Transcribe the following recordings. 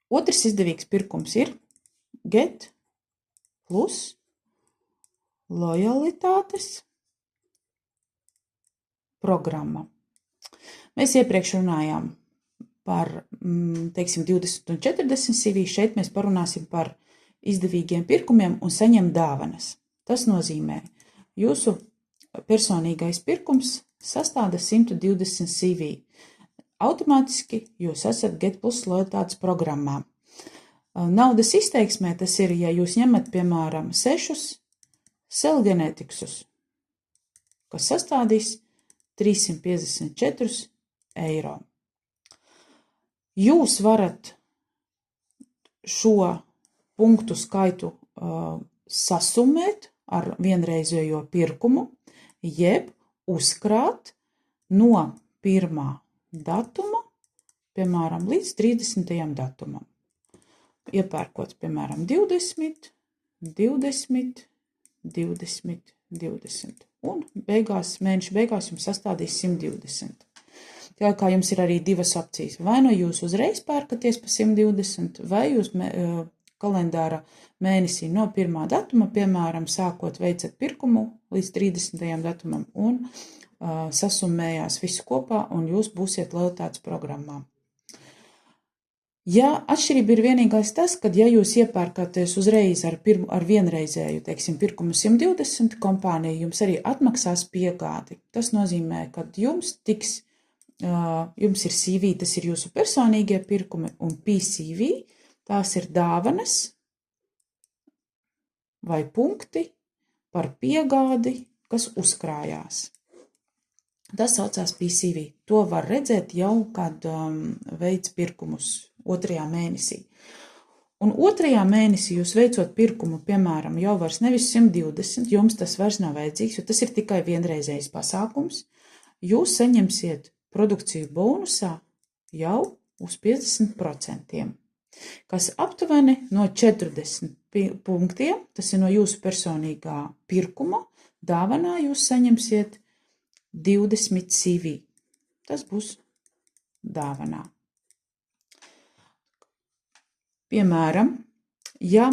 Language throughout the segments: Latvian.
Otrs izdevīgs pirkums ir Get plus lojalitātes programma. Mēs iepriekš runājām par, teiksim, 20 un 40 CV. Šeit mēs parunāsim par izdevīgiem pirkumiem un saņem dāvanas. Tas nozīmē, jūsu personīgais pirkums sastāda 120 CV. Automātiski jūs esat Get plus lojalitātes programmā. Naudas izteiksmē tas ir, ja jūs ņemat, piemēram, 6 Cellgeneticsus, kas sastādīs 354 eiro. Jūs varat šo punktu skaitu sasumēt ar vienreizējo pirkumu, jeb uzkrāt no 1. datuma, piemēram, līdz 30. datumam. Iepērkot, piemēram, 20, 20, 20, 20. Un mēneša beigās jums sastādīs 120. Tā kā jums ir arī divas opcijas. Vai no jūs uzreiz pērkaties pa 120, vai jūs kalendāra mēnesī no 1. datuma, piemēram, sākot veicat pirkumu līdz 30. datumam un sasummējās visu kopā un jūs būsiet lojalitātes programmā. Ja atšķirība ir vienīgais tas, kad ja jūs iepērkaties uzreiz ar vienreizēju, teiksim, pirkumu 120, kompānija jums arī atmaksās piegādi. Tas nozīmē, ka jums ir CV, tas ir jūsu personīgie pirkumi, un PCV, tās ir dāvanas vai punkti par piegādi, kas uzkrājās. Tas saucās PCV. To var redzēt jau, kad veic pirkumus 2. mēnesī. Un 2. mēnesī jūs veicot pirkumu, piemēram, jau vairs nevis 120, jums tas vairs nav vajadzīgs, jo tas ir tikai vienreizējs pasākums. Jūs saņemsiet produkciju bonusā jau uz 50%, kas aptuveni no 40 punktiem, tas ir no jūsu personīgā pirkuma, dāvanā jūs saņemsiet 20 CV. Tas būs dāvanā. Piemēram, ja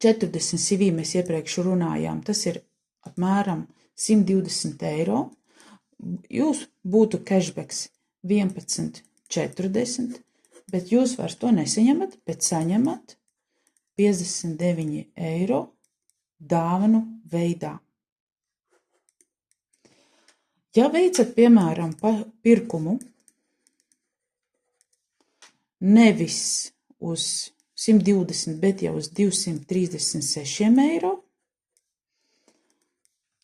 40 CV mēs iepriekš runājām, tas ir apmēram 120 eiro, jūs būtu cashbacks 11,40, bet jūs vairs to nesaņemat, bet saņemat 59 eiro dāvanu veidā. Ja veicat, piemēram, pirkumu nevis uz 120, bet jau uz 236 eiro,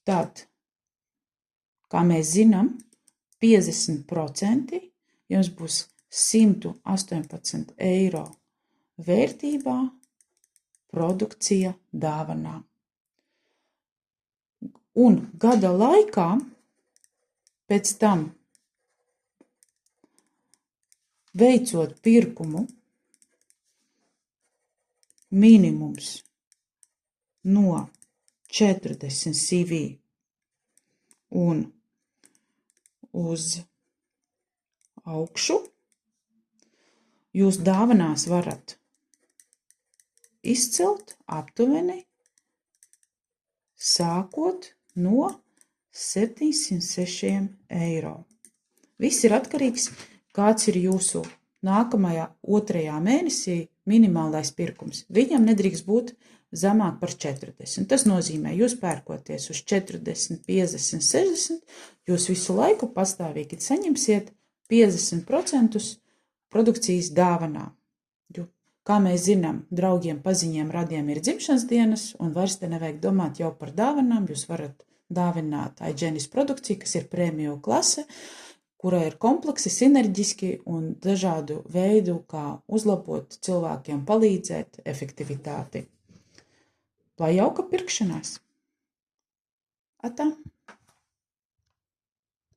tad, kā mēs zinām, 50% jums būs 118 eiro vērtībā produkcija dāvanā. Un gada laikā pēc tam, veicot pirkumu, minimums no 40 CV un uz augšu, jūs dāvanās varat izcelt aptuveni sākot no 706 eiro. Viss ir atkarīgs, kāds ir jūsu nākamajā 2. mēnesī minimālais pirkums. Viņam nedrīkst būt zemāk par 40. Tas nozīmē, jūs pērkoties uz 40, 50, 60, jūs visu laiku pastāvīgi saņemsiet 50% produkcijas dāvanā. Jo, kā mēs zinām, draugiem, paziņiem, radiem ir dzimšanas dienas, un vairs te nevajag domāt jau par dāvanām, jūs varat dāvināt iGenis produkciju, kas ir prēmiju klase, kura ir kompleksi, sinerģiski un dažādu veidu, kā uzlabot cilvēkiem, palīdzēt efektivitāti. Lai jauka pirkšanās! Atā!